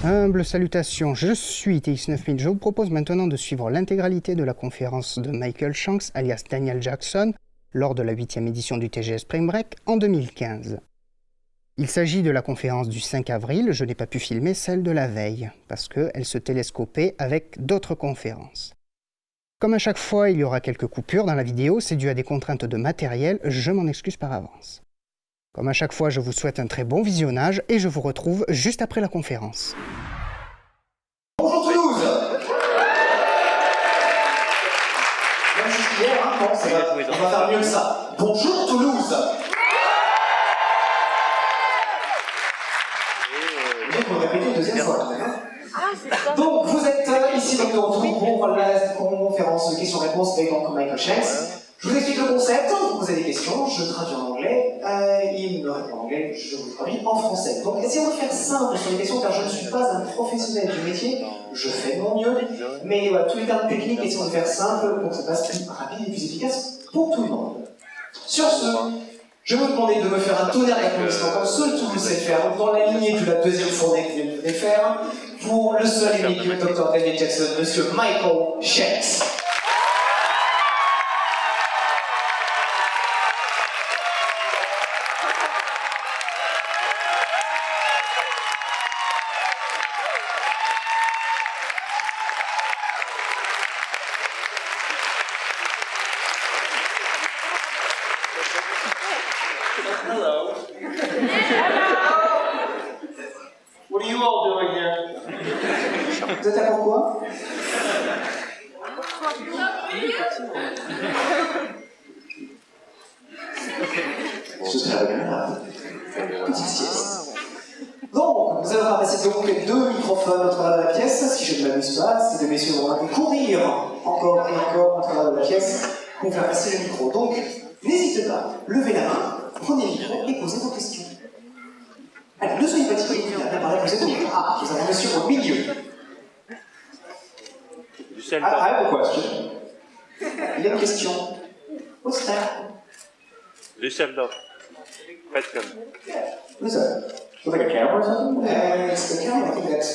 Humble salutations, je suis TX9000. Je vous propose maintenant de suivre l'intégralité de la conférence de Michael Shanks, alias Daniel Jackson, lors de la 8e édition du TGS Springbreak en 2015. Il s'agit de la conférence du 5 avril, je n'ai pas pu filmer celle de la veille, parce qu'elle se télescopait avec d'autres conférences. Comme à chaque fois, il y aura quelques coupures dans la vidéo, c'est dû à des contraintes de matériel, je m'en excuse par avance. Comme à chaque fois, je vous souhaite un très bon visionnage et je vous retrouve juste après la conférence. Bonjour Toulouse. Même si je hier, hein, bon, ça va, on va faire mieux que ça. Bonjour Toulouse. Bien qu'on répète une deuxième fois. Donc vous êtes ici donc, de retour pour la conférence questions-réponses avec donc Michael Shanks. Je vous explique le concept, vous posez des questions, je traduis en anglais, il me répond en anglais, je vous traduis en français. Donc essayons de faire simple sur les questions car je ne suis pas un professionnel du métier, je fais de mon mieux, mais voilà, tous les termes techniques, essayons de faire simple pour que ça passe plus rapide et plus efficace pour tout le monde. Sur ce, je vais vous demander de me faire un tonnerre d'applaudissements comme seul Toulouse sait faire, donc dans la lignée de la deuxième fournée que vous venez de faire, pour le seul et unique Dr. Daniel Jackson, Monsieur Michael Shanks. Hello. What are you all doing here? Vous êtes là pourquoi? Juste petite sieste. Donc, nous allons ramasser donc les deux microphones au travers de la pièce. Si je ne m'amuse pas, ces deux messieurs vont courir encore et encore au travers de la pièce pour faire passer le micro. Donc, n'hésitez pas, levez la main, prenez le micro et posez vos questions. Allez, ne soyez pas timide, il apparaît que vous êtes au milieu. Ah, vous avez un monsieur au milieu. I have a question. Il y a une question. What's that? Düsseldorf. Faites comme. What is that? It's like a camera or something? It's the camera, I think that's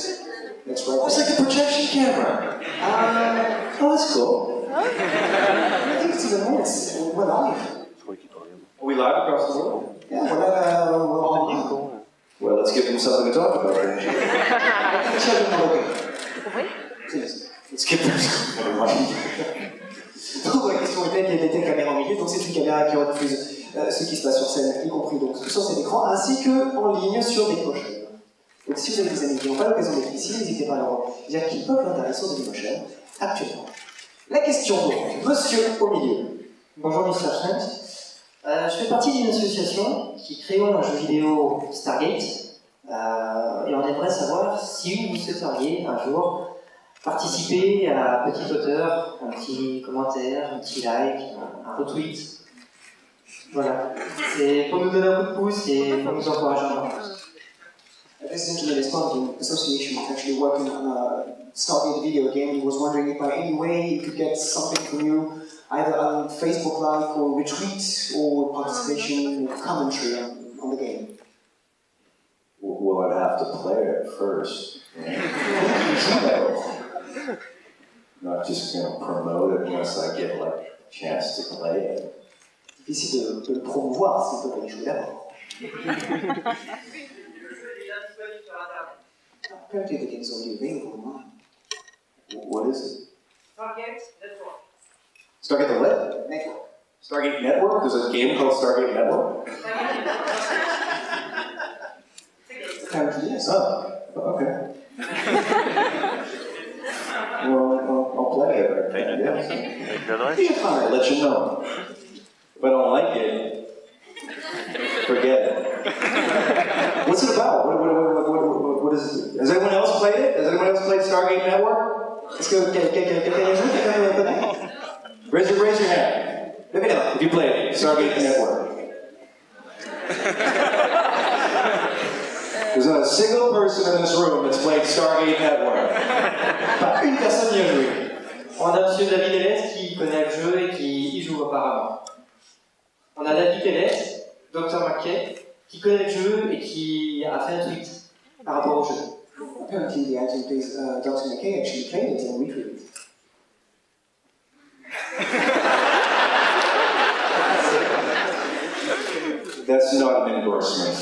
right. Oh, it's like a projection camera. Oh, that's cool. I think it's even more, we're live. Are we live across the world? Yeah, we're on. Well, let's give them something to talk about. Let's give them something. Donc la question était quelle était la caméra au milieu, donc c'est une caméra qui refuse ce qui se passe sur scène, y compris donc sur cet écran, ainsi qu'en ligne sur des pochettes. Donc si vous avez des amis qui n'ont pas l'occasion d'être ici, n'hésitez pas à leur dire qu'ils peuvent l'intéresser sur des pochettes actuellement. La question donc, monsieur au milieu. Bonjour Mr. Shanks. Je fais partie d'une association qui crée un jeu vidéo Stargate et on aimerait savoir si vous souhaiteriez un jour participer à un petit auteur, un petit commentaire, un petit like, un retweet. Voilà. C'est pour nous donner un coup de pouce et pour nous encourager encore plus. This gentleman is part of an association actually working on a Stargate video game. He was wondering if by any way he could get something from you, either on Facebook Live or retweet or participation or commentary on the game. Well, I'd have to play it first. Not just promote it unless I get like a chance to play it. Difficile de le promouvoir s'il peut pas y jouer d'abord. Apparently the game is already available online. What is it? Stargate Network. Stargate the what? Network. Stargate Network? There's a game called Stargate Network? Apparently yes. Oh, okay. Well, I'll play it, I guess. I'll let you know. If I don't like it, forget it. What's it about? What is it? Has anyone else played it? Has anyone else played Stargate Network? Est-ce que quelqu'un a joué? Quelqu'un connaît? Raise your hand. If you played Stargate Network. There's not a single person in this room that's played Stargate Network. Pas une personne n'y a joué. On a M. David Teal'c qui connaît le jeu et qui y joue apparemment. On a David Teal'c, Dr. McKay, qui connaît le jeu et qui a fait un tweet par rapport au jeu. Apparently, the actor plays Dr. McKay actually played it and recreated it. That's not an endorsement.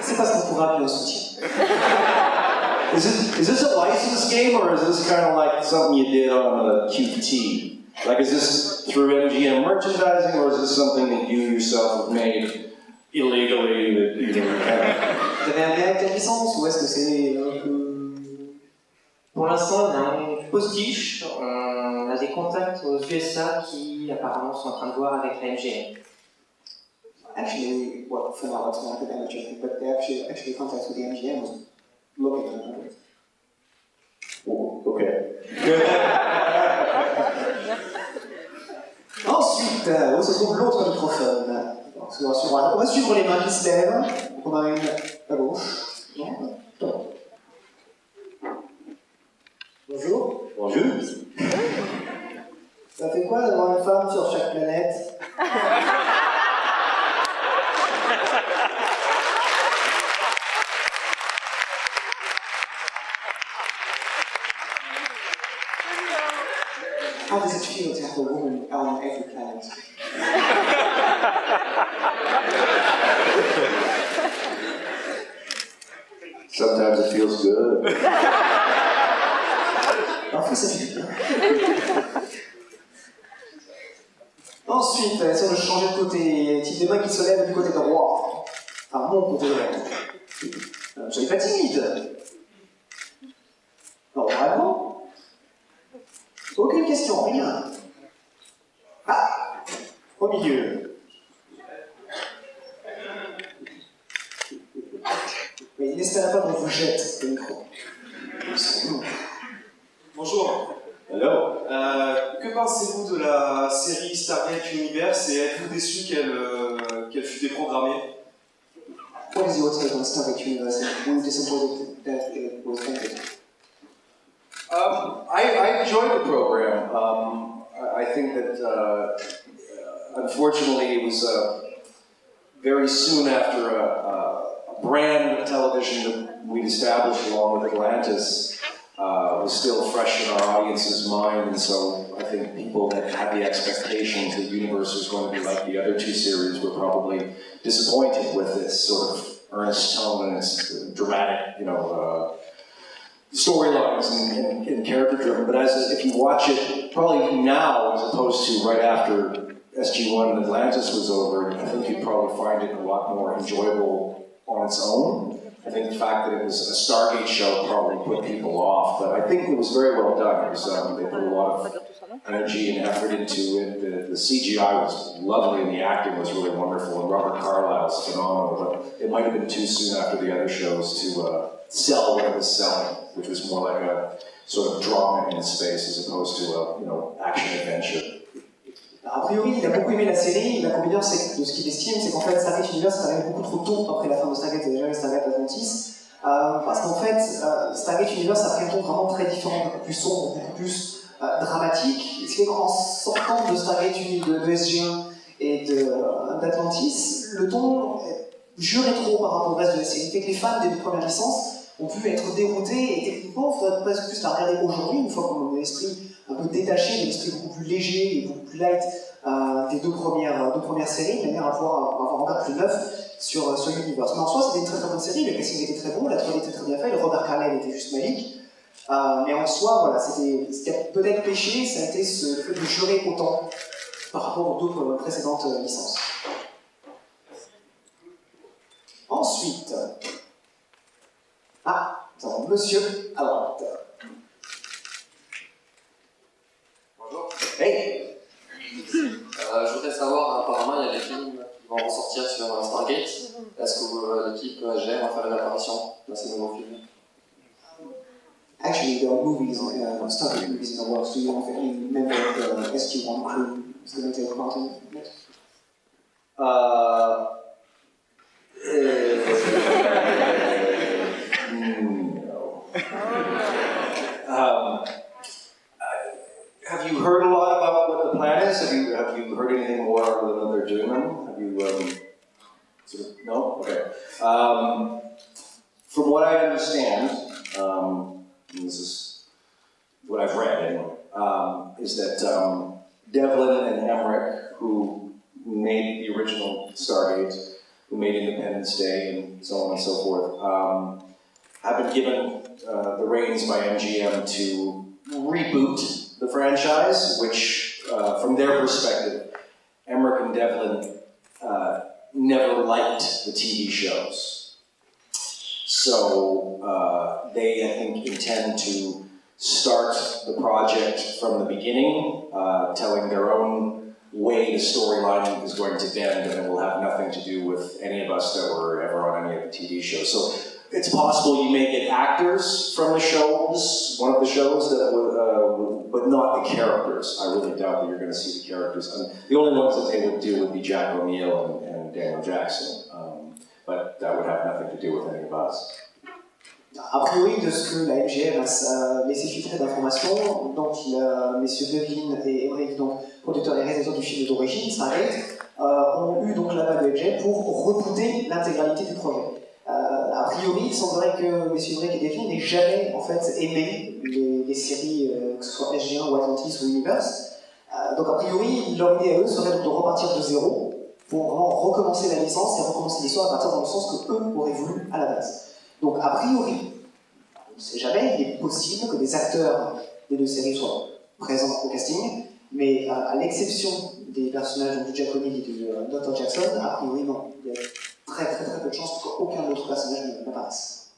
C'est pas ce qu'on pourrait appeler un soutien. Is this a licensed game, or is this kind of like something you did on a QT? Like, is this through MGM merchandising, or is this something that you yourself have made illegally that you know, Vous avez un direct à licence ou est-ce que c'est un peu... Pour l'instant, on a un postiche, on a des contacts aux USA qui apparemment sont en train de voir avec la MGM. Actually, well, for now, it's not an amateur thing, but they actually contacts with the MGM was looking at it. Oh, okay. Ensuite, où se trouve l'autre microphone? On va suivre les mains qui se lèvent. On a une à gauche. Non. Bonjour. Bonjour. Ça fait quoi d'avoir une femme sur chaque planète? How does it feel to have a woman on every planet? Sometimes it feels good. Parfois ça fait du bien. Ensuite, si on veut changer de côté, type des mains qui se lèvent du côté droit. Enfin, mon côté droit. Soyez pas timide. Non, vraiment? Aucune question, rien. Ah! Au milieu. Mais il n'espère pas qu'on vous jette le micro. Bonjour. Hello. Que pensez-vous de la série Stargate Universe et êtes-vous déçu qu'elle fût déprogrammée? What is your take on Stargate Universe and were you disappointed that it was ended? I enjoyed the program. I think that unfortunately it was very soon after a brand of television that we'd established along with Atlantis was still fresh in our audience's mind, and so I think people that had the expectations that the universe was going to be like the other two series were probably disappointed with its sort of earnest tone and its dramatic, storylines and character-driven. But if you watch it, probably now as opposed to right after SG1 and Atlantis was over, I think you'd probably find it a lot more enjoyable on its own. I think the fact that it was a Stargate show probably put people off, but I think it was very well done. It was, they put a lot of energy and effort into it. The CGI was lovely and the acting was really wonderful, and Robert Carlyle's phenomenal, but it might have been too soon after the other shows to sell what it was selling, which was more like a sort of drama in space as opposed to a, action-adventure. A priori, il a beaucoup aimé la série. L'inconvénient de ce qu'il estime, c'est qu'en fait, Stargate Universe est arrivé beaucoup trop tôt après la fin de Stargate et déjà Stargate Atlantis. Parce qu'en fait, Stargate Universe a pris un ton vraiment très différent, beaucoup plus sombre, beaucoup plus dramatique. Ce qui fait qu'en sortant de Stargate de SG1 et d'Atlantis, le ton jurait trop par rapport au reste de la série. Ce qui fait que les fans des deux premières licences ont pu être déroutés et techniquement, il faudrait presque plus la regarder aujourd'hui, une fois qu'on a l'esprit un peu détaché, l'esprit beaucoup plus léger et beaucoup plus light des deux premières séries, de manière à pouvoir avoir un regard plus neuf sur l'univers. Mais en soi, c'était une très très bonne série, le casting était très bon, la 3D était très bien fait, le Robert Carlyle était juste magique. Mais en soi, voilà, ce qui a peut-être péché, ça a été le fait de jurer autant par rapport aux deux précédentes licences. Ensuite, monsieur à droite. Bonjour. Hey! Je voudrais savoir, apparemment, il y a des films qui vont ressortir sur Stargate. Est-ce que l'équipe gère à faire une apparition dans ces nouveaux films? Actually, there are movies, Stargate movies in the works. Do you have any member of the SG1 crew who's going to take part in it? Have you heard a lot about what the plan is? Have you heard anything more other than they're doing them? Have you sort of no? Okay. from what I understand, and this is what I've read anyway, is that Devlin and Emmerich, who made the original Stargate, who made Independence Day, and so on and so forth, have been given the reins by MGM to reboot the franchise, which, from their perspective, Emmerich and Devlin never liked the TV shows. So they, I think, intend to start the project from the beginning, telling their own way the storyline is going to bend, and it will have nothing to do with any of us that were ever on any of the TV shows. So it's possible you may get actors from the shows, one of the shows, that but not the characters. I really doubt that you're going to see the characters. And the only ones that they would do would be Jack O'Neill and Daniel Jackson. But that would have nothing to do with any of us. A priori, de ce que la MGM a laissé filtrer d'informations, donc messieurs Devlin et Emmerich, donc producteurs et réalisateurs du film d'origine, Stargate, ont eu donc l'aval de MGM pour rebooter l'intégralité du projet. A priori, il semblerait que messieurs Emmerich et Devlin n'aient jamais en fait aimé les séries, que ce soit SG1 ou Atlantis ou Universe. Donc a priori, leur idée à eux serait donc de repartir de zéro pour vraiment recommencer la licence et recommencer l'histoire à partir dans le sens que eux auraient voulu à la base. Donc, a priori, on ne sait jamais, il est possible que des acteurs des deux séries soient présents au casting, mais à l'exception des personnages de Jack O'Neill et de Dr. Jackson, a priori, non. Il y a très peu de chances qu'aucun autre personnage n'apparaisse.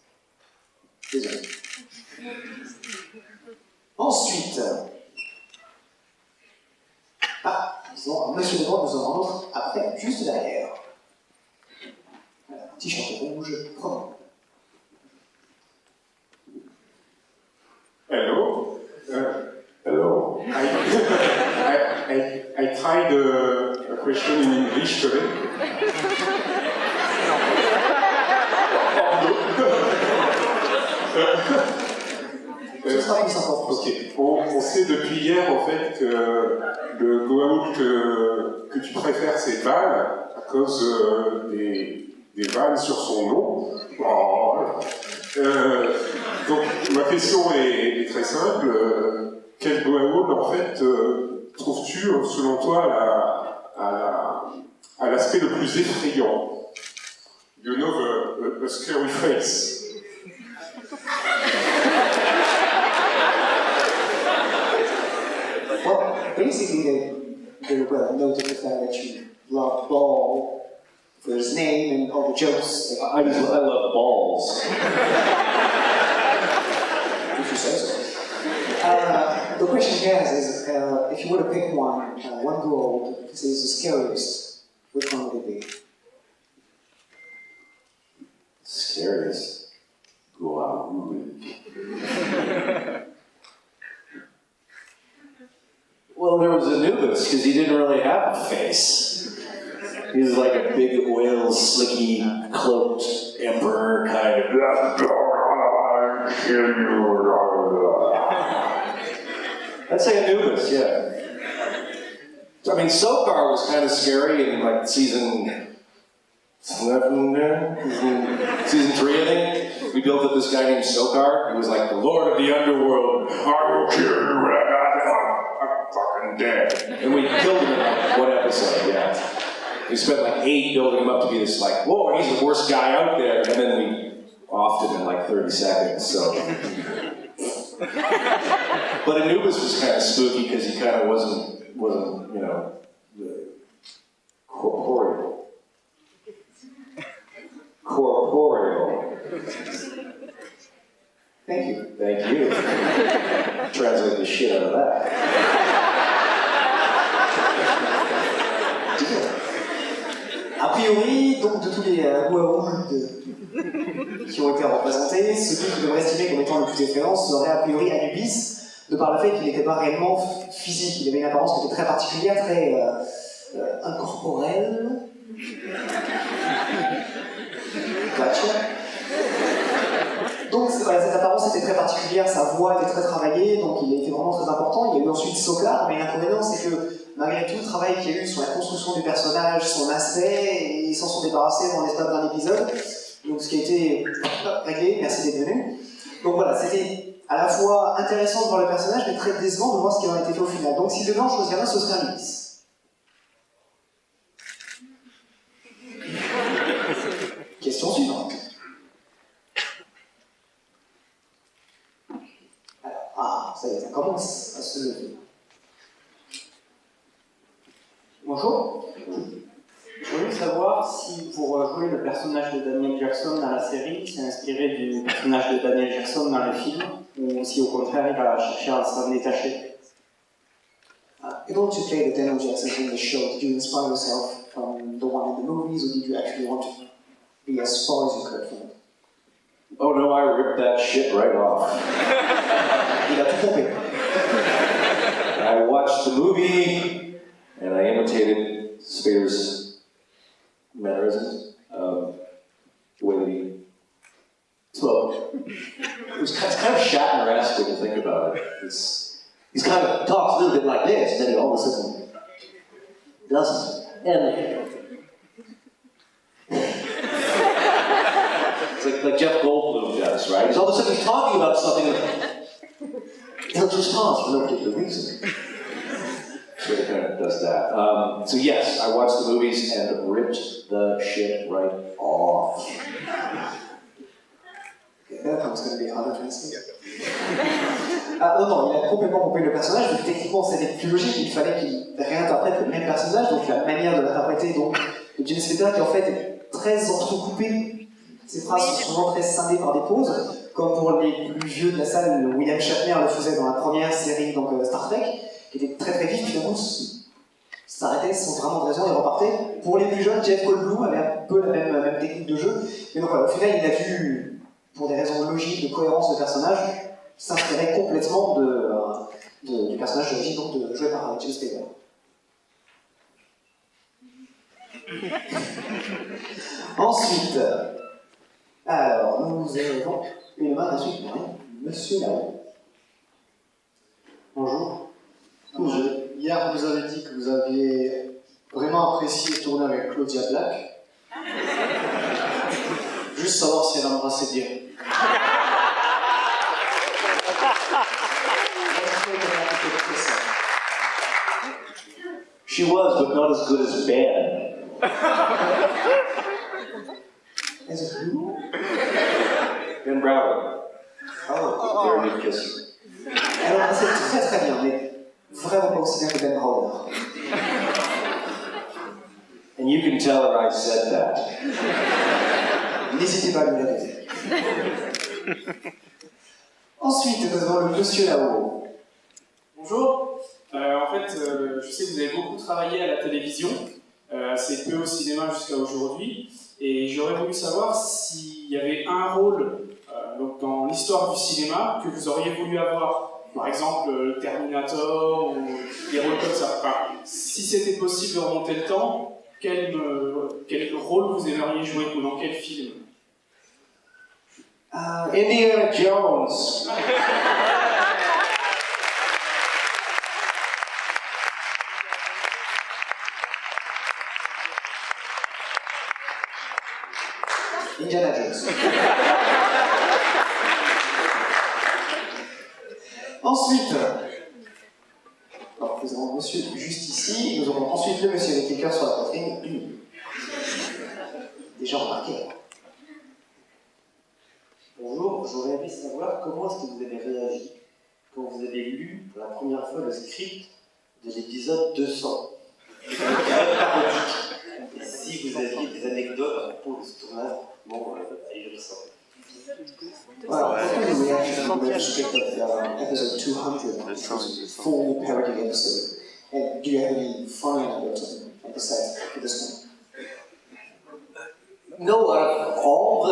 Désolé. Ensuite, disons, un monsieur de droite nous en rentre après, juste derrière. Voilà, un t-shirt rouge, prenons. Hello. Hello. I tried a question in English today. Ce sera plus sympa. Ok. On sait depuis hier en fait que le go-out que tu préfères c'est Val à cause des vannes sur son nom. Oh. Donc ma question est très simple. Quel go-out en fait trouves-tu selon toi à l'aspect le plus effrayant? You know the scary face. Well, basically, they well noted the fact that you love Ball for his name and all the jokes. I love balls. If you say so. The question here is if you were to pick one goal that is the scariest, which one would it be? Scariest. Wow. Well, there was Anubis, because he didn't really have a face. He was like a big oil, slicky, cloaked emperor kind of. I'd say Anubis, yeah. I mean, Sokar was kind of scary in like season 3, I think. We built up this guy named Sokar. He was like the Lord of the Underworld. I will kill you when I'm fucking dead. And we killed him in like one episode, yeah. We spent like 8 building him up to be this like, whoa, he's the worst guy out there. And then we offed him in like 30 seconds, so. But Anubis was kind of spooky because he kind of wasn't, you know, corporeal. Thank you. Thank you. Translate the shit out of that. A priori, donc de tous les Goa'uld qui ont été représentés, celui que devrait estimer comme étant le plus effrayant serait a priori Anubis, de par le fait qu'il n'était pas réellement physique, il avait une apparence qui était très particulière, très incorporelle. Gotcha. Donc voilà, cette apparence était très particulière, sa voix était très travaillée, donc il était vraiment très important. Il y a eu ensuite Sokar, mais l'inconvénient c'est que malgré tout le travail qu'il y a eu sur la construction du personnage, son aspect, ils s'en sont débarrassés dans l'espace d'un épisode. Donc ce qui a été réglé, merci d'être venu. Donc voilà, c'était à la fois intéressant de voir le personnage, mais très décevant de voir ce qui en a été fait au final. Donc si devant choisir un, ce serait Alice. Question suivante. Alors, ça y est, ça commence à se lever. Bonjour. Je voulais savoir si pour jouer le personnage de Daniel Jackson dans la série, c'est inspiré du personnage de Daniel Jackson dans le film, ou si au contraire il va chercher à s'en détacher. In order to play the Daniel Jackson in the show, did you inspire yourself from the one in the movies, or did you actually want to be as far as you could from it? Oh no, I ripped that shit right off. Il a tout pompé. I watched the movie, and I imitated Spader's mannerisms, the way that he spoke. It's kind of Shatner-esque when you think about it. He's kind of talks a little bit like this, and then he all of a sudden doesn't. And it's like Jeff Goldblum does, right? He's all of a sudden he's talking about something and he'll just pause for no particular reason. So he kind of does that. So yes, I watched the movies and ripped the shit right off. That was going to be harder to translate. Non, il a complètement pompé le personnage, donc techniquement c'était plus logique, il fallait qu'il réinterprète le même personnage, donc la manière de l'interpréter donc, de James Spader qui en fait est très entrecoupée. Ces phrases sont souvent très scindées par des pauses, comme pour les plus vieux de la salle, William Shatner le faisait dans la première série donc, Star Trek, qui était très très vite, finalement s'arrêtait sans vraiment de raison et repartait. Pour les plus jeunes, Jeff Goldblum avait un peu la même technique de jeu, mais donc voilà, au final il a dû, pour des raisons logiques de cohérence de personnage, s'inspirait complètement du personnage d'origine donc joué par James Spader. Ensuite, alors nous avons une main ensuite, monsieur là-haut. Bonjour. Hier, vous avez dit que vous aviez vraiment apprécié tourner avec Claudia Black. Juste savoir si elle embrassait bien. She was, but not as good as Ben. As a who? Ben Browder. Oh, very good kisser. elle embrassait très très bien, mais vraiment pas aussi bien que Ben Browder. And you can tell her I said that. N'hésitez pas à lui répéter. Ensuite, nous avons le monsieur là-haut. Bonjour. En fait, je sais que vous avez beaucoup travaillé à la télévision, assez peu au cinéma jusqu'à aujourd'hui, et j'aurais voulu savoir s'il y avait un rôle donc dans l'histoire du cinéma que vous auriez voulu avoir. Par exemple, Terminator ou des rôles comme ça. Enfin, si c'était possible de remonter le temps, quel rôle vous aimeriez jouer ou dans quel film? Indiana Jones. Indiana Jones. Ensuite, alors, nous avons monsieur juste ici, nous aurons ensuite le monsieur avec les cœurs sur la poitrine. Déjà remarqué. Bonjour, j'aurais aimé savoir comment est-ce que vous avez réagi quand vous avez lu pour la première fois le script de l'épisode 200. Et si vous aviez des anecdotes à propos de ce tournage, bon, ahurissant. Well, we actually have the script of episode 200, which was a full parody episode. And do you have any funny anecdotes on the set for this one? No, out of all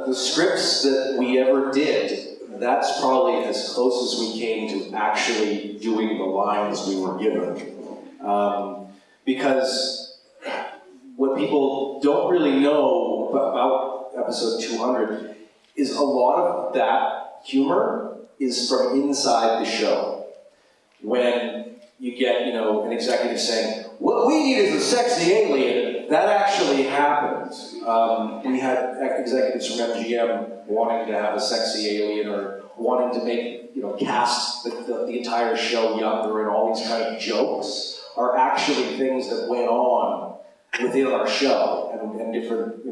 the scripts that we ever did, that's probably as close as we came to actually doing the lines we were given. Because what people don't really know about episode 200 is a lot of that humor is from inside the show. When you get, an executive saying, "What we need is a sexy alien," that actually happens. We had executives from MGM wanting to have a sexy alien or wanting to make, cast the entire show younger, and all these kind of jokes are actually things that went on within our show, and different,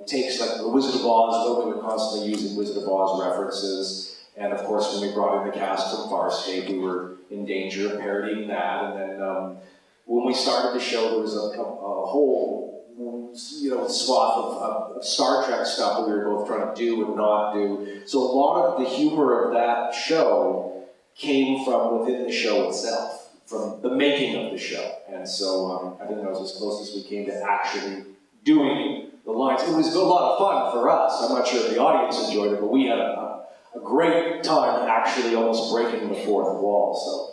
takes, like the Wizard of Oz, where we were constantly using Wizard of Oz references, and of course when we brought in the cast from Farscape, we were in danger of parodying that, and then when we started the show, there was a whole swath of Star Trek stuff that we were both trying to do and not do. So a lot of the humor of that show came from within the show itself, from the making of the show. And so I think that was as close as we came to actually doing the lines. It was a lot of fun for us. I'm not sure if the audience enjoyed it, but we had a great time actually almost breaking the fourth wall. So.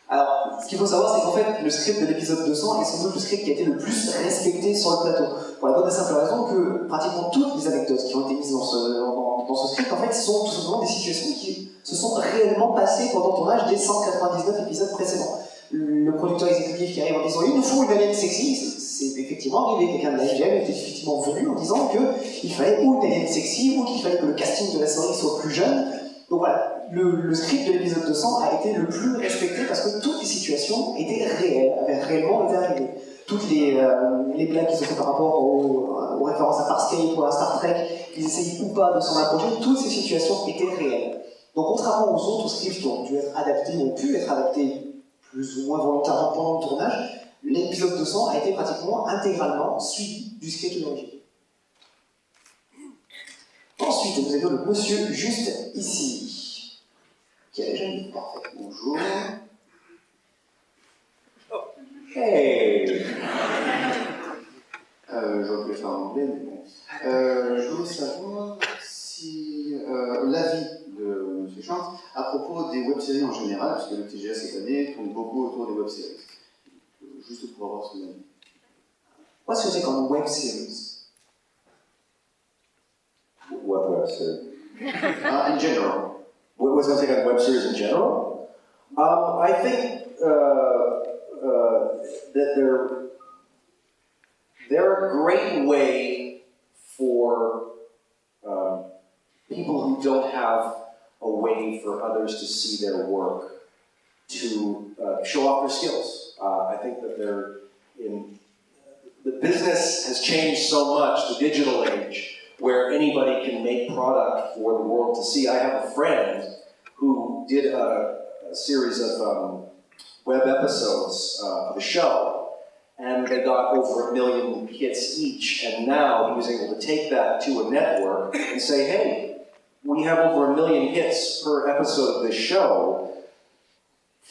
Alors, ce qu'il faut savoir, c'est qu'en fait, le script de l'épisode 200 est sans doute le script qui a été le plus respecté sur le plateau. Pour la bonne et simple raison que pratiquement toutes les anecdotes qui ont été mises dans ce script, en fait, sont tout simplement des situations qui se sont réellement passées pendant le tournage des 199 épisodes précédents. Le producteur exécutif qui arrive en disant « Il nous faut une alien sexy », c'est effectivement arrivé. Quelqu'un de la FGM était effectivement venu en disant qu'il fallait ou une alien sexy, ou qu'il fallait que le casting de la série soit plus jeune. Donc voilà. Le script de l'épisode 200 a été le plus respecté parce que toutes les situations étaient réelles, avaient réellement été arrivées. Toutes les blagues qui sont faites par rapport aux références à Farscape ou à Star Trek, qu'ils essayent ou pas de s'en approcher, toutes ces situations étaient réelles. Donc contrairement aux autres scripts qui ont dû être adaptés, ont pu être adaptés plus ou moins volontairement pendant le tournage, l'épisode 200 a été pratiquement intégralement suivi du script d'origine. Ensuite, nous avons le monsieur juste ici. Qui a déjà dit parfait. Bonjour. Hey. J'aurais pu le faire en anglais, mais bon. Je voulais savoir si l'avis de M. Shanks à propos des web-séries en général, puisque le TGS cette année tourne beaucoup autour des web-séries. Juste pour avoir son avis. What's your take on web series? What web series? In general. What's going to take on web series in general? I think that they're a great way for people who don't have a way for others to see their work to show off their skills. I think that the business has changed so much, the digital age, where anybody can make product for the world to see. I have a friend who did a series of web episodes of a show, and they got over 1 million hits each, and now he was able to take that to a network and say, hey, we have over 1 million hits per episode of this show,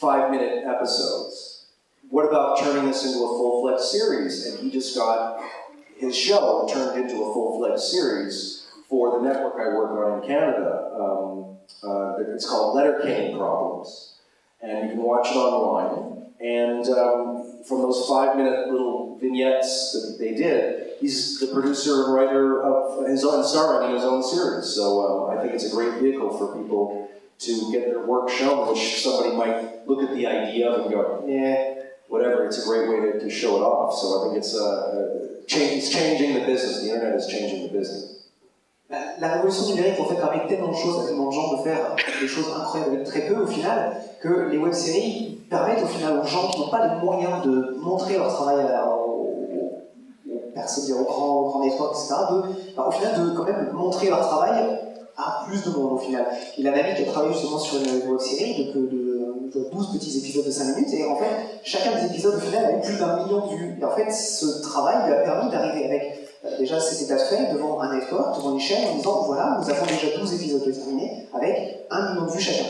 5-minute episodes. What about turning this into a full-fledged series? And he just got his show turned into a full-fledged series for the network I work on in Canada. It's called Letterkenny Problems. And you can watch it online. And from those 5-minute little vignettes that they did, he's the producer and writer of his own, starring in his own series. So I think it's a great vehicle for people to get their work shown, which somebody might look at the idea of and go, whatever, it's a great way to show it off. So I think it's changing the business. The internet is changing the business. La révolution numérique en fait permet tellement de choses à tellement de gens de faire des choses incroyables avec très peu au final que les web-séries permettent au final aux gens qui n'ont pas les moyens de montrer leur travail aux personnes, aux grands networks, etc. Au final de quand même montrer leur travail à plus de monde au final. Il a un ami qui a travaillé justement sur une web-série de 12 petits épisodes de 5 minutes et en fait chacun des épisodes au final avait plus d'1 million de vues. Et en fait ce travail lui a permis d'arriver avec déjà cet état de fait devant un network, devant une chaîne en disant voilà nous avons déjà 12 épisodes de terminés avec 1 million de vues chacun.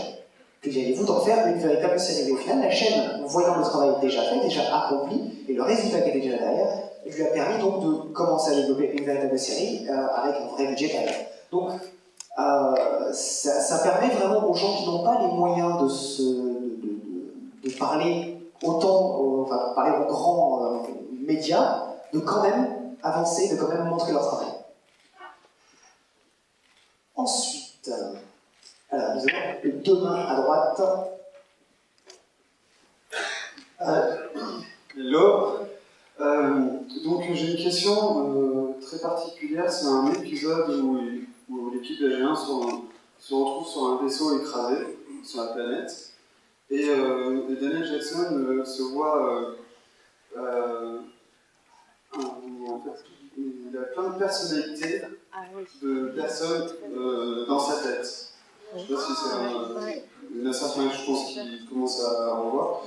Que diriez-vous d'en faire une véritable série? Et au final la chaîne, voyant le travail déjà fait, déjà accompli et le résultat qui était déjà derrière, lui a permis donc de commencer à développer une véritable série avec un vrai budget derrière. Donc ça permet vraiment aux gens qui n'ont pas les moyens de parler autant, enfin parler aux grands médias, de quand même avancer, de quand même montrer leur travail. Ensuite, alors nous avons deux mains à droite. Hello. Donc j'ai une question très particulière. C'est un épisode où l'équipe d'AG1 se retrouve sur un vaisseau écrasé sur la planète. Et Daniel Jackson se voit... en fait, il a plein de personnalités de personnes dans sa tête. Je ne sais pas si c'est une assertion que je pense qu'il commence à revoir.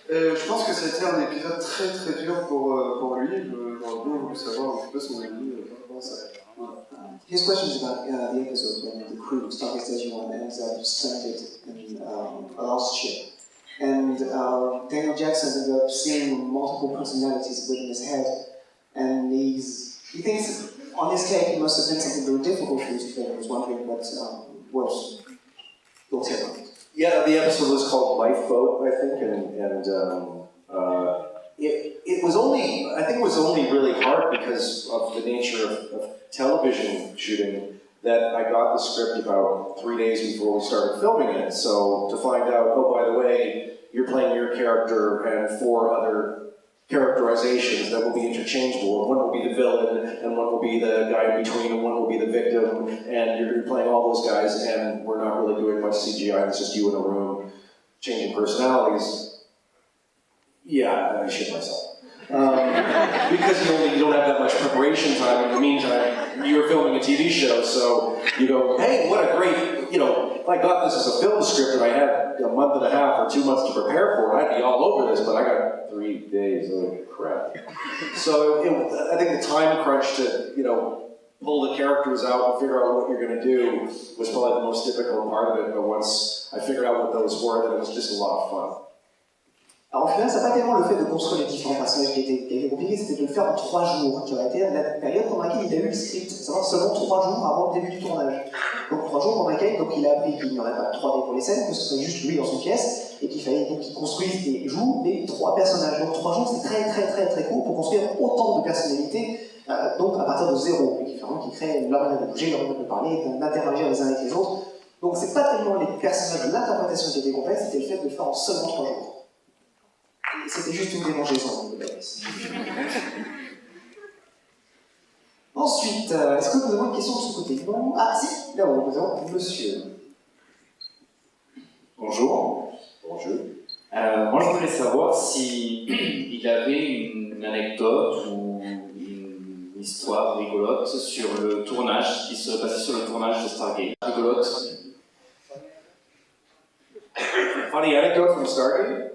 Je pense que c'était un épisode très très dur pour lui. J'aurais bien voulu savoir un peu son avis par rapport à ça. Voilà. His question is about the episode when the crew of Stargate SG1 ends up stranded in a lost ship. And Daniel Jackson ended up seeing multiple personalities within his head, and he thinks on his take it must have been something very difficult for him to play. He was wondering what was your take on it. Yeah, the episode was called Lifeboat, I think, and it was only, I think it was only really hard because of the nature of television shooting that I got the script about 3 days before we started filming it. So to find out, oh, by the way, you're playing your character and 4 other characterizations that will be interchangeable, and one will be the villain, and one will be the guy in between, and one will be the victim, and you're playing all those guys, and we're not really doing much CGI, it's just you in a room changing personalities. Yeah, I shit myself. Because you don't have that much preparation time. In the meantime, you're filming a TV show, so you go, hey, what a great, if I got this as a film script and I had a month and a half or 2 months to prepare for it, I'd be all over this, but I got 3 days, oh crap. So I think the time crunch to, pull the characters out and figure out what you're going to do was probably the most difficult part of it, but once I figured out what those were, then it was just a lot of fun. Alors, au final, c'est pas tellement le fait de construire les différents personnages qui était compliqué, c'était de le faire en 3 jours, qui aurait été la période pendant laquelle il a eu le script, c'est-à-dire seulement 3 jours avant le début du tournage. Donc 3 jours pendant lesquels il a appris qu'il n'y aurait pas de 3D pour les scènes, que ce serait juste lui dans une pièce, et qu'il fallait donc qu'il construise et joue les 3 personnages. Donc 3 jours, c'est très très très très court pour construire autant de personnalités, donc à partir de 0, et qui crée leur manière de bouger, leur manière de parler, d'interagir les uns avec les autres. Donc c'est pas tellement les personnages de l'interprétation qui étaient complexes, c'était le fait de le faire en seulement 3 jours. C'était juste une démangeaison de la pièce. Ensuite, est-ce que nous avons une question de ce côté? Non. Ah si, là-haut, nous avons monsieur. Bonjour. Bonjour. Moi, je voulais savoir si il avait une anecdote ou une histoire rigolote sur le tournage, qui serait passé sur le tournage de Stargate. Rigolote. Funny anecdote from Stargate?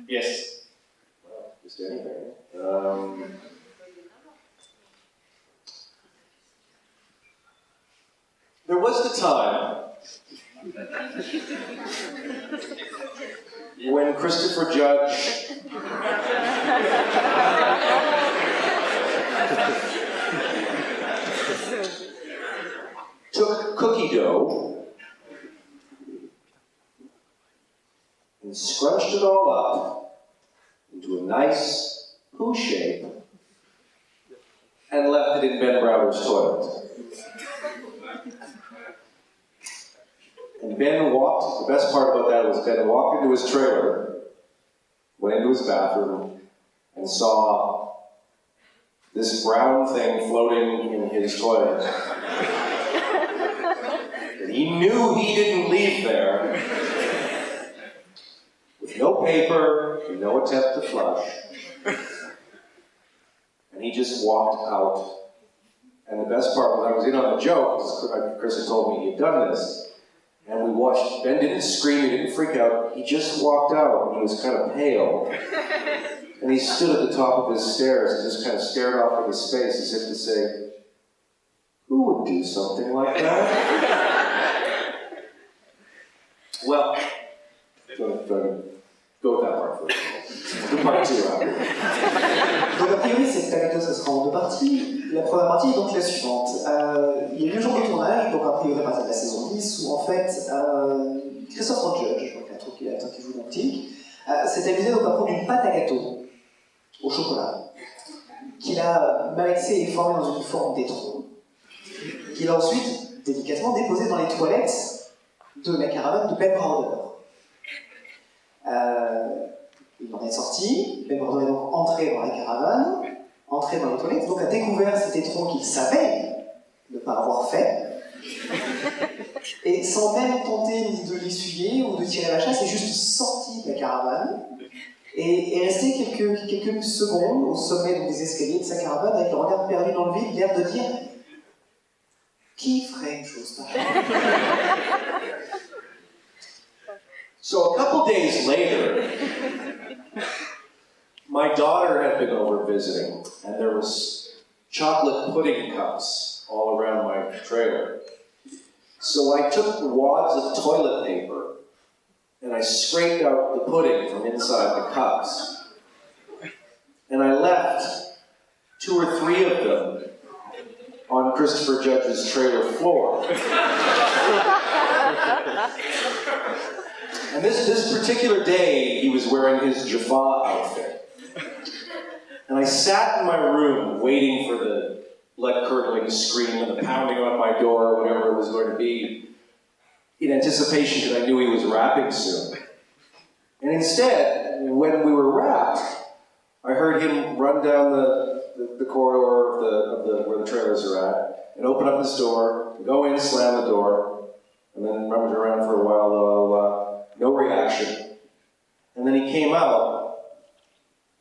Yes. Just anything. There was the time when Christopher Judge took cookie dough and scrunched it all up into a nice poo shape and left it in Ben Browder's toilet. And Ben walked, the best part about that was Ben walked into his trailer, went into his bathroom, and saw this brown thing floating in his toilet. And he knew he didn't leave there, with no paper, and no attempt to flush. And he just walked out. And the best part was I was in on the joke, because Chris had told me he had done this. And we watched, Ben didn't scream, he didn't freak out, he just walked out and he was kind of pale. And he stood at the top of his stairs and just kind of stared off into space as if to say, who would do something like that? Well, go with that part first. The part 2 after. Donc a priori cette anecdote ça sera en 2 parties. La première partie est donc la suivante. Il y a eu un jour de tournage, donc a priori à partir de la saison 10, où en fait Christopher Judge, donc l'acteur qui joue dans Teal'c, s'est amusé donc à prendre une pâte à gâteau au chocolat, qu'il a malaxé et formé dans une forme d'étron, qu'il a ensuite délicatement déposé dans les toilettes de la caravane de Ben Browder. Il en est sorti, Ben Browder est donc entré dans la caravane, entré dans les toilettes, donc a découvert cet étron qu'il savait ne pas avoir fait, et sans même tenter ni de l'essuyer ou de tirer la chasse, est juste sorti de la caravane et est resté quelques secondes au sommet des escaliers de sa caravane avec le regard perdu dans le vide, l'air de dire « Qui ferait une chose pareille ?» So a couple days later, my daughter had been over visiting, and there was chocolate pudding cups all around my trailer. So I took wads of toilet paper, and I scraped out the pudding from inside the cups. And I left 2 or 3 of them on Christopher Judge's trailer floor. And this particular day, he was wearing his Jaffa outfit. And I sat in my room waiting for the blood-curdling scream and the pounding on my door, or whatever it was going to be, in anticipation because I knew he was rapping soon. And instead, when we were wrapped, I heard him run down the corridor of where the trailers are at, and open up his door, go in, slam the door, and then rummage around for a while, no reaction. And then he came out,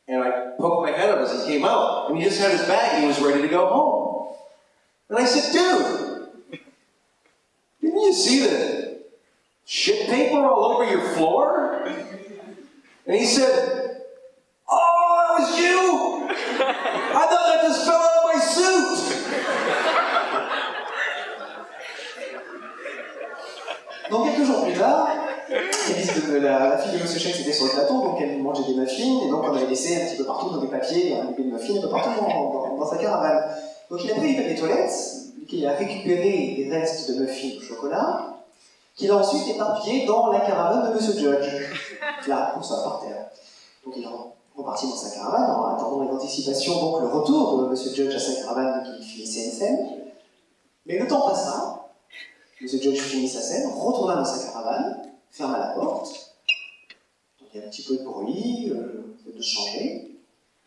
and I poked my head up as he came out, and he just had his bag and he was ready to go home. And I said, dude, didn't you see the shit paper all over your floor? And he said, oh, that was you? I thought that just fell out of my suit. Donc quelques jours plus tard, la fille de M. Shanks était sur le plateau, donc elle mangeait des muffins, et donc on avait laissé un petit peu partout dans des papiers, un bébé de muffins un peu partout dans sa caravane. Donc il a pris les papiers toilettes, qu'il a récupéré des restes de muffins au chocolat, qu'il a ensuite éparpillé dans la caravane de M. Judge, là, comme ça, par terre. Donc il est reparti dans sa caravane, en attendant avec anticipation donc le retour de M. Judge à sa caravane qui finissait une scène. Mais le temps passa. M. Judge finit sa scène, retourna dans sa caravane, ferma la porte. Donc il y a un petit peu de bruit, de changer.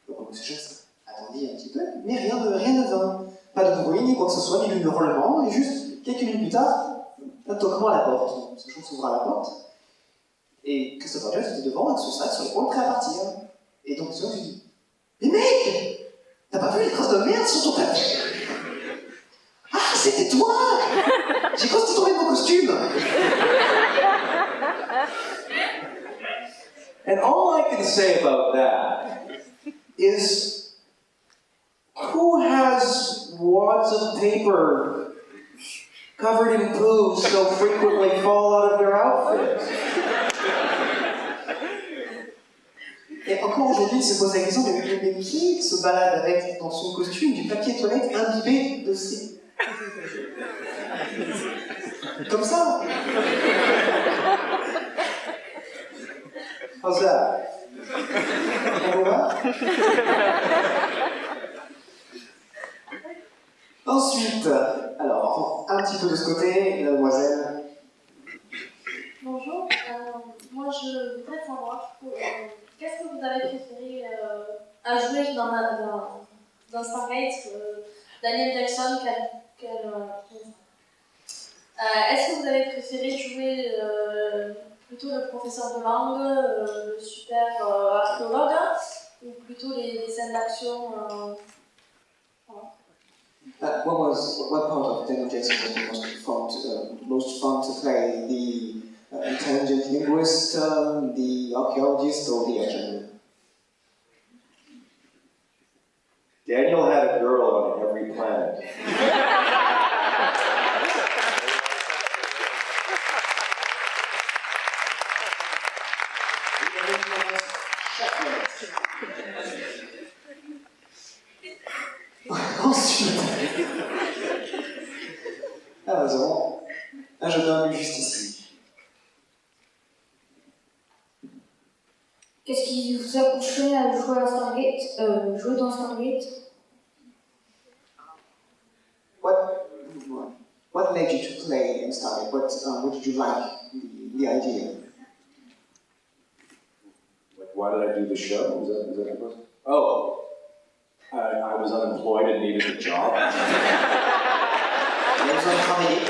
Donc M. Judge attendit un petit peu, mais rien ne vint. Pas de bruit, ni quoi que ce soit, ni de hurlement, et juste quelques minutes plus tard, un toquement à la porte. M. Judge s'ouvra la porte, et Christopher Judge était devant avec son sac sur l'épaule, prêt à partir. Et donc M. Judge lui dit « Mais mec, t'as pas vu les traces de merde sur ton papier? Ah, c'était toi! J'ai cru que c'était tombé de mon costume! » And all I can say about that is, who has wads of paper covered in poo so frequently fall out of their outfits? Et encore aujourd'hui, il se pose la question de qui se balade avec dans son costume du papier toilette imbibé de ses... Comme ça. How's that? On va? Ensuite, alors, un petit peu de ce côté, la demoiselle. Bonjour, moi je voudrais savoir qu'est-ce que vous avez préféré à jouer dans Stargate, Daniel Jackson, est-ce que vous avez préféré jouer plutôt le professeur de langue, le super archéologue, ou plutôt les scènes d'action What part of Daniel Jackson was most fun to play? The intelligent linguist, the archaeologist, or the action? Daniel had a girl on every planet. Ensuite, ah, nous avons un jeune homme juste ici. Qu'est-ce qui vous a poussé à jouer à Stargate, jouer dans Stargate? What led you to play in Stargate? What did you like the idea? Like, why did I do the show? Was that the question? Oh, I was unemployed and needed a job. Il a besoin de travailler.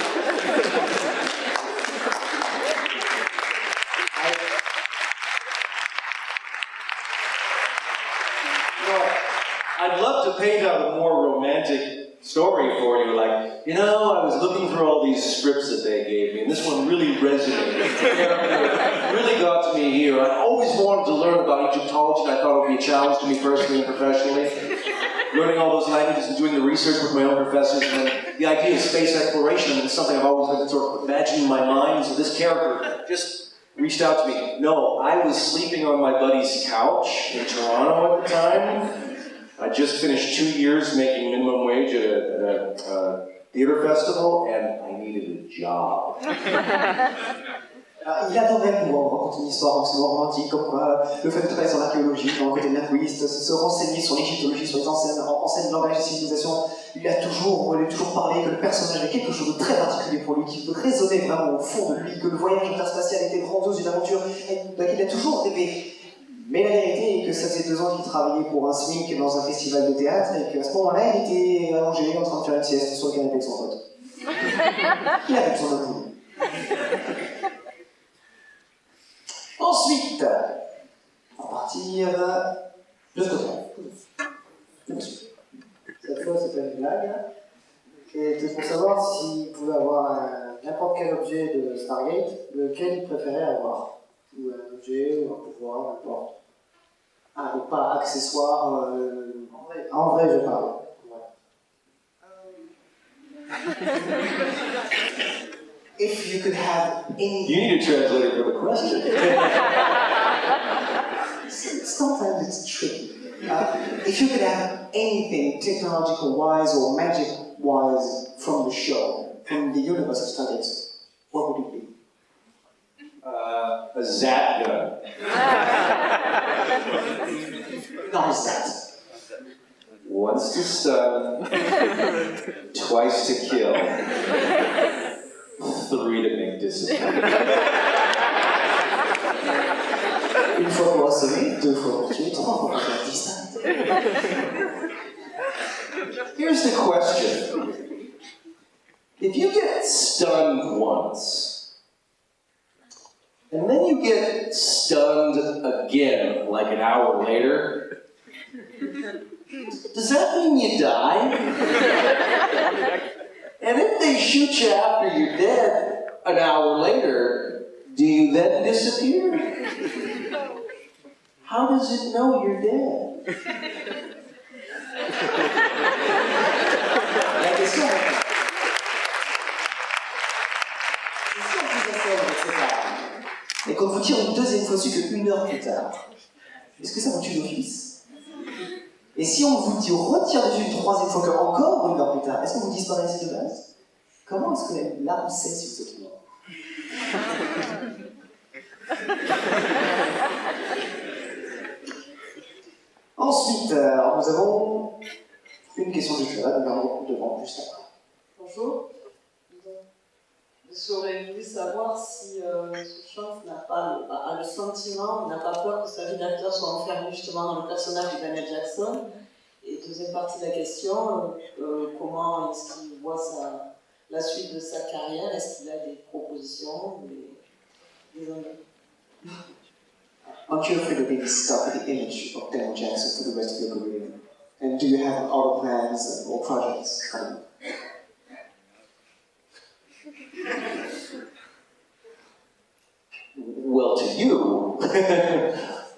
I'd love to paint out a more romantic story for you, like, you know, I was looking through all these scripts that they gave me, and this one really resonated. It really got to me here. I always wanted to learn about Egyptology, and I thought it would be a challenge to me personally and professionally. Learning all those languages and doing the research with my own professors, and then the idea of space exploration, and it's something I've always been sort of imagining in my mind, so this character just reached out to me. No, I was sleeping on my buddy's couch in Toronto at the time. I just finished 2 years making minimum wage at a theater festival, and I needed a job. Il adorait pouvoir raconter une histoire absolument romantique, comme quoi le fait de travailler sur l'archéologie, dans le côté linguiste, se renseigner sur l'égyptologie, sur les anciennes langages et civilisations. Il a toujours parlé que le personnage avait quelque chose de très particulier pour lui, qui résonnait vraiment au fond de lui, que le voyage interspatial était grandiose, une aventure, qu'il a toujours rêvé. Mais la vérité est que ça faisait 2 ans qu'il travaillait pour un SMIC dans un festival de théâtre, et qu'à ce moment-là, il était allongé en train de faire une sieste sur le canapé avec son pote. Il avait besoin d'un boulot. Ensuite, on va partir de ce côté. Cette fois, c'est pas une blague. Et c'est pour savoir s'il pouvait avoir n'importe quel objet de Stargate, lequel il préférait avoir. Ou un objet, ou un pouvoir, n'importe. Ah, donc pas accessoire. En vrai, je parle. If you could have any... You need a translator for the question. Sometimes it's tricky. If you could have anything technological-wise or magic-wise from the show, from the universe of Stargate, what would it be? A Zat gun. Not a Zat. Once to stun, twice to kill, 3 to make disappear. Une fois pour assommer, 2 fois pour tuer, 3 fois pour faire disparaître. Here's the question. If you get stunned once, and then you get stunned again like an hour later, does that mean you die? And if they shoot you after you're dead an hour later, do you then disappear? How does it know you're dead? La question est... Et quand vous tire une 2e fois dessus que 1 heure plus tard, est-ce que ça vous tue d'office? Et si on vous dit retire dessus une 3e fois que encore 1 heure plus tard, est-ce que vous disparaissez de base? Comment est-ce que l'arme sait si vous êtes mort? Ensuite, alors nous avons une question du chat, nous allons devant juste après. Bonjour. J'aurais voulu savoir si Shanks n'a pas le sentiment, n'a pas peur que sa vie d'acteur soit enfermée justement dans le personnage de Daniel Jackson. Et deuxième partie de la question, comment est-ce qu'il voit la suite de sa carrière? Est-ce qu'il a des propositions, des envies? Aren't you afraid of being stuck with the image of Daniel Jackson for the rest of your career? And do you have other plans or projects coming up? Well, to you,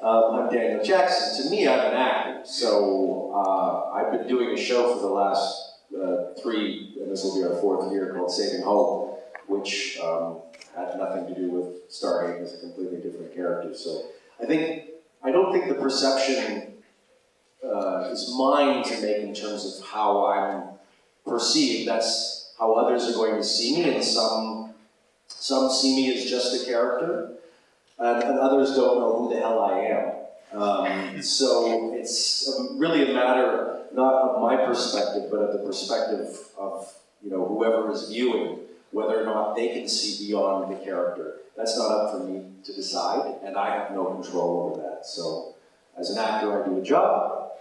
I'm Daniel Jackson. To me, I'm an actor. So I've been doing a show for the last 3, and this will be our 4th year, called Saving Hope, which had nothing to do with Stargate as a completely different character. So I don't think the perception is mine to make in terms of how I'm perceived. That's how others are going to see me, and some see me as just a character, and others don't know who the hell I am. So it's really a matter not of my perspective, but of the perspective of whoever is viewing, whether or not they can see beyond the character. That's not up for me to decide, and I have no control over that. So as an actor, I do a job.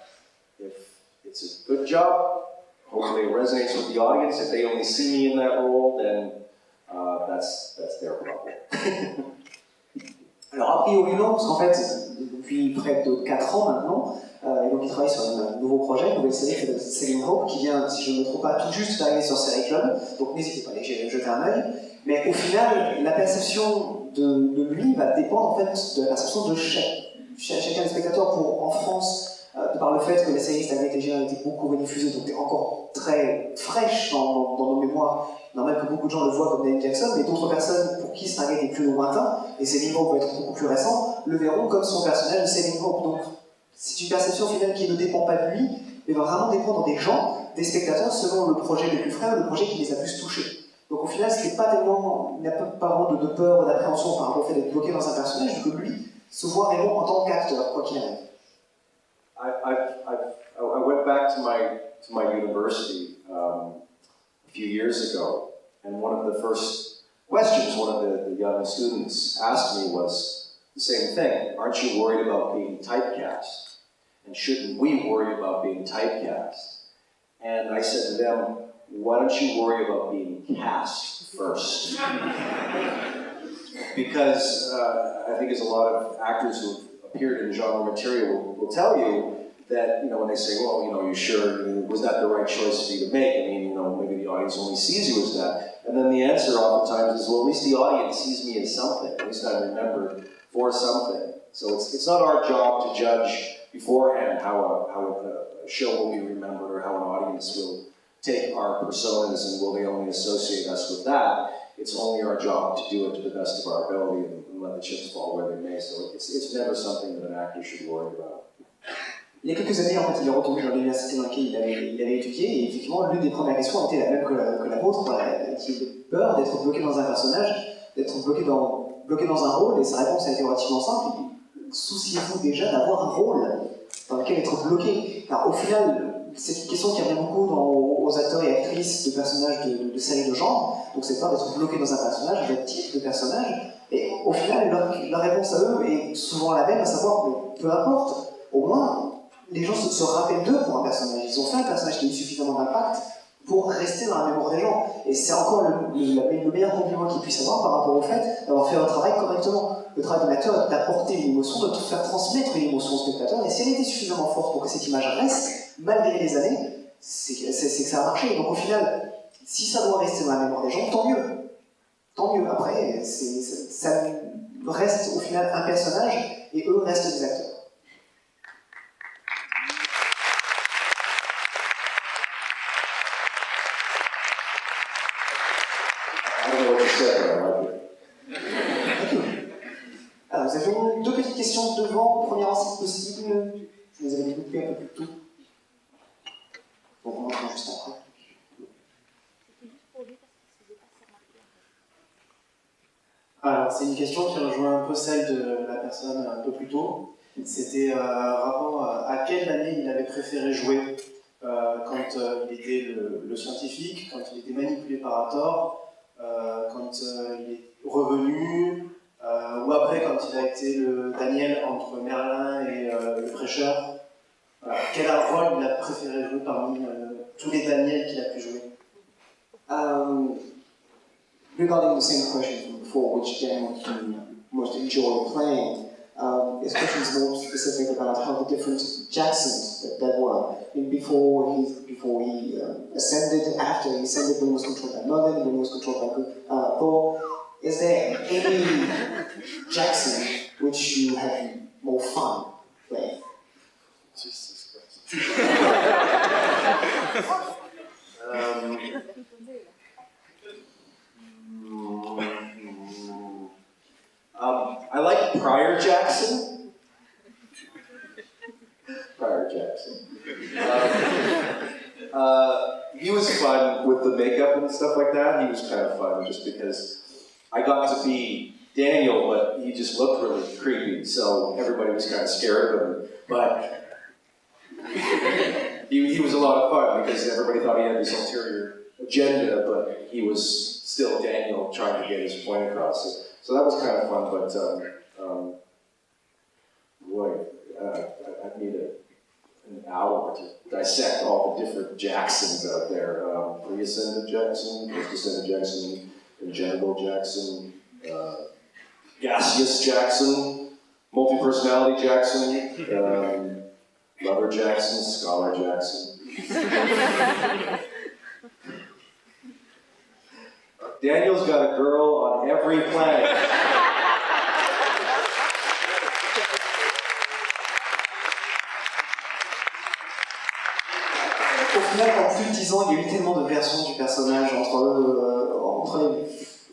If it's a good job. Hopefully it resonates with the audience. If they only see me in that role, then that's their problem. Alors, a priori non, parce qu'en fait, depuis près de 4 ans maintenant, et donc il travaille sur un nouveau projet, une nouvelle série qui s'appelle Selling Hope, qui vient, si je ne me trompe pas, tout juste d'arriver sur Série Club, donc n'hésitez pas à aller jeter un œil. Mais au final, la perception de lui va dépendre en fait de la perception de chacun des spectateurs. En France, par le fait que la série Stargate SG1 a été beaucoup rediffusée, donc est encore très fraîche dans nos mémoires. Normal que beaucoup de gens le voient comme Daniel Jackson, mais d'autres personnes pour qui Stargate est plus lointain, et Selling Hope va être beaucoup plus récent, le verront comme son personnage de Selling Hope. Donc c'est une perception finale qui ne dépend pas de lui, mais va vraiment dépendre des gens, des spectateurs, selon le projet le plus frais ou le projet qui les a plus touchés. Donc au final, c'est pas tellement, il n'y a pas vraiment de peur ou d'appréhension par rapport au fait d'être bloqué dans un personnage, vu que lui se voit réellement en tant qu'acteur, quoi qu'il arrive. I went back to my university a few years ago, and one of the first questions one of the young students asked me was the same thing. Aren't you worried about being typecast? And shouldn't we worry about being typecast? And I said to them, why don't you worry about being cast first? Because I think as a lot of actors who have appeared in genre material will tell you that, when they say, well, you sure, was that the right choice for you to make? I mean, maybe the audience only sees you as that. And then the answer oftentimes is, well, at least the audience sees me as something. At least I'm remembered for something. So it's not our job to judge beforehand how a show will be remembered or how an audience will take our personas and will they only associate us with that. It's only our job to do it to the best of our ability and let the chips fall where they may. So it's never something that an actor should worry about. Il y a quelques années, en fait, il est retourné dans l'université dans laquelle il avait étudié, et effectivement, l'une des premières questions était la même que la vôtre, qui était peur d'être bloqué dans un personnage, d'être bloqué dans un rôle, et sa réponse a été relativement simple. Souciez-vous déjà d'avoir un rôle dans lequel être bloqué. Car au final, c'est une question qui revient beaucoup aux acteurs et actrices de personnages de séries de genre, donc c'est peur d'être bloqué dans un personnage, d'un type de personnage, et au final, leur réponse à eux est souvent la même, à savoir, mais peu importe, au moins, les gens se rappellent d'eux pour un personnage. Ils ont fait un personnage qui a eu suffisamment d'impact pour rester dans la mémoire des gens. Et c'est encore le meilleur compliment qu'ils puissent avoir par rapport au fait d'avoir fait leur travail correctement. Le travail d'un acteur est d'apporter une émotion, de faire transmettre une émotion au spectateur. Et si elle était suffisamment forte pour que cette image reste, malgré les années, c'est que ça a marché. Donc au final, si ça doit rester dans la mémoire des gens, tant mieux. Tant mieux. Après, ça reste au final un personnage et eux restent des acteurs. Alors, nous avions deux petites questions devant, premier rang si possible. Je les avais découpées un peu plus tôt. Donc on va juste après. Alors, c'est une question qui rejoint un peu celle de la personne un peu plus tôt. C'était rapport à quelle année il avait préféré jouer quand il était le scientifique, quand il était manipulé par Hathor, quand il est revenu, ou après quand il a été le Daniel entre Merlin et le prêcheur. Voilà. Quel rôle il a préféré jouer parmi tous les Daniels qu'il a pu jouer? Regarding the same question from before, which Daniel you most enjoy playing, this question is more specific about how the different Jacksons that were. Before he ascended, after he ascended, when he was controlled by Merlin, when he was controlled by Thor. Is there any Jackson which you had more fun playing? Jesus Christ. I like Prior Jackson. He was fun with the makeup and stuff like that. He was kind of fun just because I got to be Daniel, but he just looked really creepy, so everybody was kind of scared of him. But he was a lot of fun because everybody thought he had this ulterior agenda, but he was still Daniel trying to get his point across. So that was kind of fun, but boy, I need a an hour to dissect all the different Jacksons out there. Pre-ascended Jackson, post-ascended Jackson, congenital Jackson, gaseous Jackson, multi-personality Jackson, lover Jackson, scholar Jackson. Daniel's got a girl on every planet. Au final, en plus de 10 ans, il y a eu tellement de versions du personnage entre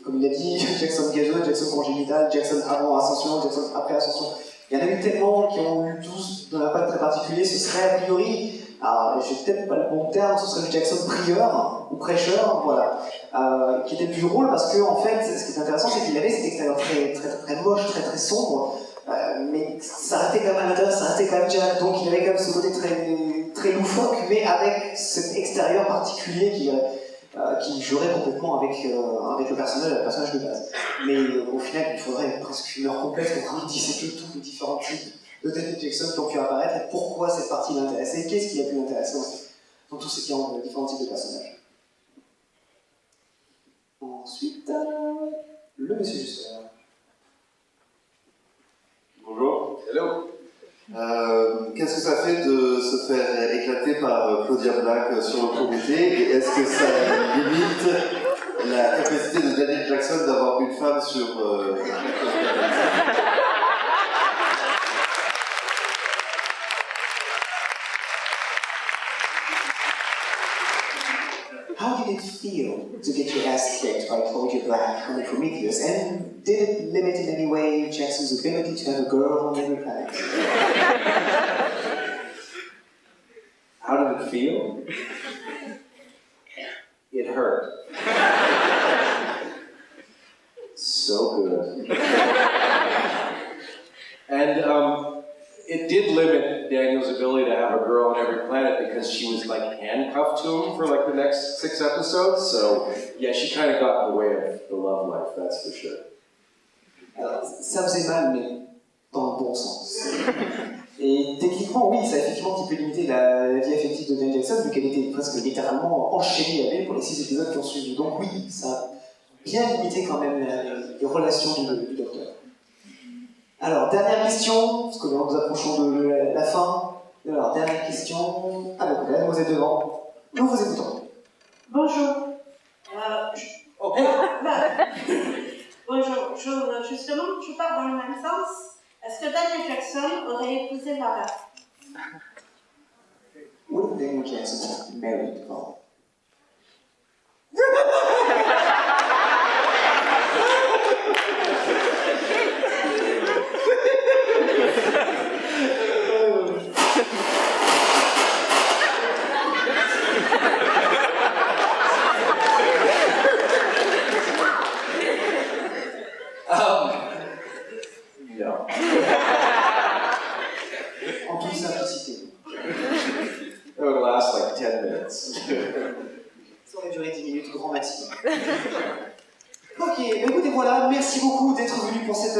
comme il a dit, Jackson gazeux, Jackson congénital, Jackson avant Ascension, Jackson après Ascension. Il y en a eu tellement qui ont eu tous d'un impact très particulier. Ce serait a priori, je n'ai peut-être pas le bon terme, ce serait le Jackson prieur ou prêcheur, voilà, qui était le plus drôle parce que en fait, ce qui est intéressant, c'est qu'il avait cet extérieur très moche, très sombre, mais ça restait quand même à l'intérieur, ça restait quand même Jack, donc il avait quand même ce côté très loufoque, mais avec cet extérieur particulier qui jouerait complètement avec le personnage de base. Mais au final, il faudrait presque une heure complète pour disséquer tous les différents types de Daniel Jackson qui ont pu apparaître et pourquoi cette partie l'intéressait, qu'est-ce qui a pu l'intéresser aussi dans tous ces différents types de personnages. Ensuite, le monsieur Juste. Bonjour. Hello. Qu'est-ce que ça fait de se faire éclater par Claudia Black sur le comité et est-ce que ça limite la capacité de Daniel Jackson d'avoir une femme sur How did it feel to get your ass kicked by Claudia Black on the Prometheus? And did it limit in any way Jackson's ability to have a girl on every planet? How did it feel? It hurt. So good. And it did limit Daniel's ability to have a girl on every planet because she was like handcuffed to him for like the next 6 episodes. So yeah, she kind of got in the way of the love life, that's for sure. Alors, ça faisait mal, mais dans le bon sens. Et techniquement, oui, ça a effectivement un petit peu limité la vie affective de Daniel Jackson, vu qu'elle était presque littéralement enchaînée à lui pour les 6 épisodes qui ont suivi. Donc oui, ça a bien limité quand même les relations du docteur. Alors, dernière question, parce que nous approchons de la fin. Alors, dernière question. Alors, vous êtes devant. Nous vous écoutons. Bonjour. Bonjour. Justement, je pars dans le même sens. Est-ce que Daniel Jackson aurait épousé Lara? Would Daniel Jackson have married Lara? No. En toute simplicité. It would last like 10 minutes. Ça aurait duré 10 minutes, grand maximum. Ok, écoutez, voilà, merci beaucoup d'être venu pour cette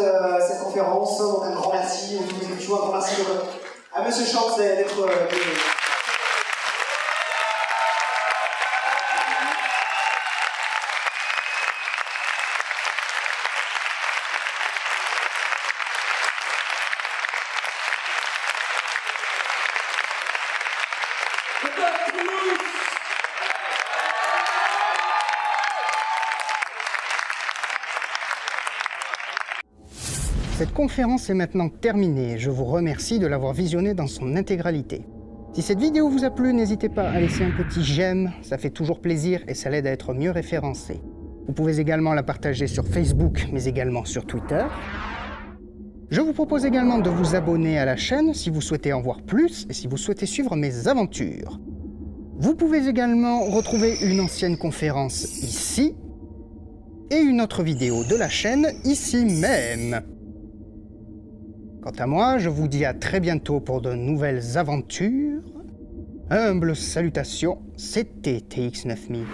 conférence. Donc un grand merci, on vous écoute, un grand merci à Monsieur Shanks d'être venu. Cette conférence est maintenant terminée. Je vous remercie de l'avoir visionnée dans son intégralité. Si cette vidéo vous a plu, n'hésitez pas à laisser un petit j'aime, ça fait toujours plaisir et ça l'aide à être mieux référencé. Vous pouvez également la partager sur Facebook, mais également sur Twitter. Je vous propose également de vous abonner à la chaîne si vous souhaitez en voir plus et si vous souhaitez suivre mes aventures. Vous pouvez également retrouver une ancienne conférence ici et une autre vidéo de la chaîne ici même. Quant à moi, je vous dis à très bientôt pour de nouvelles aventures. Humble salutations, c'était Teal'c 9000.